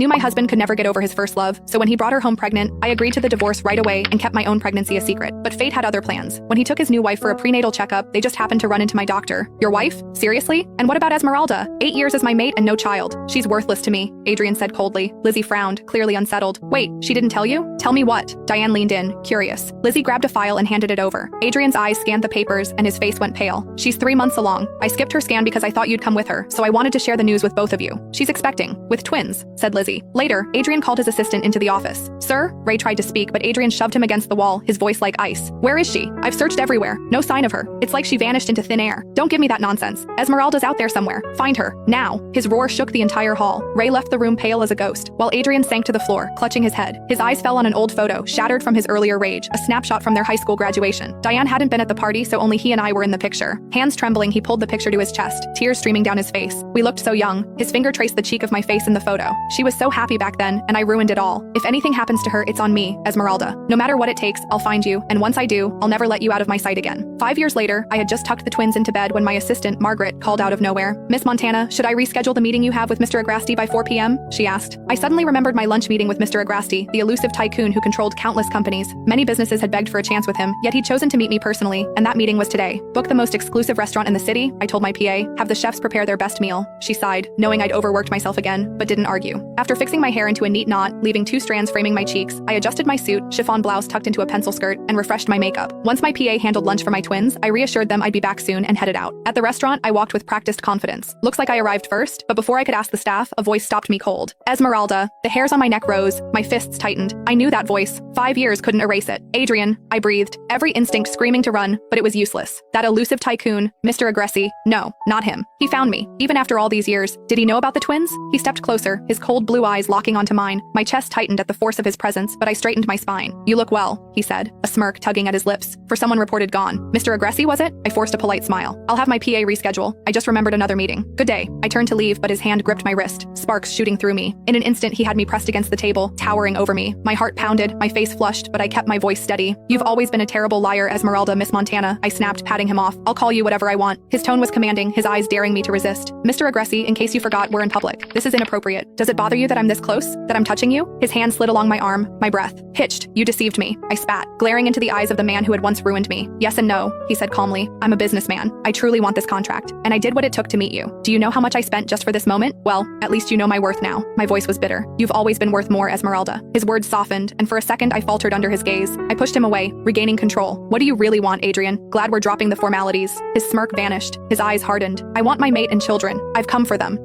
Knew my husband could never get over his first love, so when he brought her home pregnant, I agreed to the divorce right away and kept my own pregnancy a secret. But fate had other plans. When he took his new wife for a prenatal checkup, they just happened to run into my doctor. Your wife? Seriously? And what about Esmeralda? 8 years as my mate and no child. She's worthless to me, Adrian said coldly. Lizzie frowned, clearly unsettled. Wait, she didn't tell you? Tell me what? Diane leaned in, curious. Lizzie grabbed a file and handed it over. Adrian's eyes scanned the papers and his face went pale. She's 3 months along. I skipped her scan because I thought you'd come with her, so I wanted to share the news with both of you. She's expecting, with twins, said Lizzie. Later, Adrian called his assistant into the office. Sir? Ray tried to speak, but Adrian shoved him against the wall, his voice like ice. Where is she? I've searched everywhere. No sign of her. It's like she vanished into thin air. Don't give me that nonsense. Esmeralda's out there somewhere. Find her. Now. His roar shook the entire hall. Ray left the room pale as a ghost, while Adrian sank to the floor, clutching his head. His eyes fell on an old photo, shattered from his earlier rage, a snapshot from their high school graduation. Diane hadn't been at the party, so only he and I were in the picture. Hands trembling, he pulled the picture to his chest, tears streaming down his face. We looked so young. His finger traced the cheek of my face in the photo. She was so happy back then, and I ruined it all. If anything happens to her, it's on me, Esmeralda. No matter what it takes, I'll find you, and once I do, I'll never let you out of my sight again. 5 years later, I had just tucked the twins into bed when my assistant, Margaret, called out of nowhere. Miss Montana, should I reschedule the meeting you have with Mr. Agrasti by 4 p.m.? She asked. I suddenly remembered my lunch meeting with Mr. Agrasti, the elusive tycoon who controlled countless companies. Many businesses had begged for a chance with him, yet he'd chosen to meet me personally, and that meeting was today. Book the most exclusive restaurant in the city, I told my PA. Have the chefs prepare their best meal. She sighed, knowing I'd overworked myself again, but didn't argue. After fixing my hair into a neat knot, leaving 2 strands framing my cheeks, I adjusted my suit, chiffon blouse tucked into a pencil skirt, and refreshed my makeup. Once my PA handled lunch for my twins, I reassured them I'd be back soon and headed out. At the restaurant, I walked with practiced confidence. Looks like I arrived first, but before I could ask the staff, a voice stopped me cold. Esmeralda. The hairs on my neck rose, my fists tightened. I knew that voice. 5 years couldn't erase it. Adrian, I breathed, every instinct screaming to run, but it was useless. That elusive tycoon, Mr. Agresti, no, not him. He found me, even after all these years. Did he know about the twins? He stepped closer, his cold blue eyes locking onto mine. My chest tightened at the force of his presence, but I straightened my spine. You look well, he said, a smirk tugging at his lips. For someone reported gone. Mr. Agresti, was it? I forced a polite smile. I'll have my PA reschedule. I just remembered another meeting. Good day. I turned to leave, but his hand gripped my wrist, sparks shooting through me. In an instant, he had me pressed against the table, towering over me. My heart pounded, my face flushed, but I kept my voice steady. You've always been a terrible liar, Esmeralda, Miss Montana, I snapped, patting him off. I'll call you whatever I want. His tone was commanding, his eyes daring me to resist. Mr. Agresti, in case you forgot, we're in public. This is inappropriate. Does it bother you that I'm this close? That I'm touching you? His hand slid along my arm, my breath hitched. You deceived me. I spat, glaring into the eyes of the man who had once ruined me. Yes and no, he said calmly. I'm a businessman. I truly want this contract, and I did what it took to meet you. Do you know how much I spent just for this moment? Well, at least you know my worth now. My voice was bitter. You've always been worth more, Esmeralda. His words softened, and for a second I faltered under his gaze. I pushed him away, regaining control. What do you really want, Adrian? Glad we're dropping the formalities. His smirk vanished. His eyes hardened. I want my mate and children. I've come for them.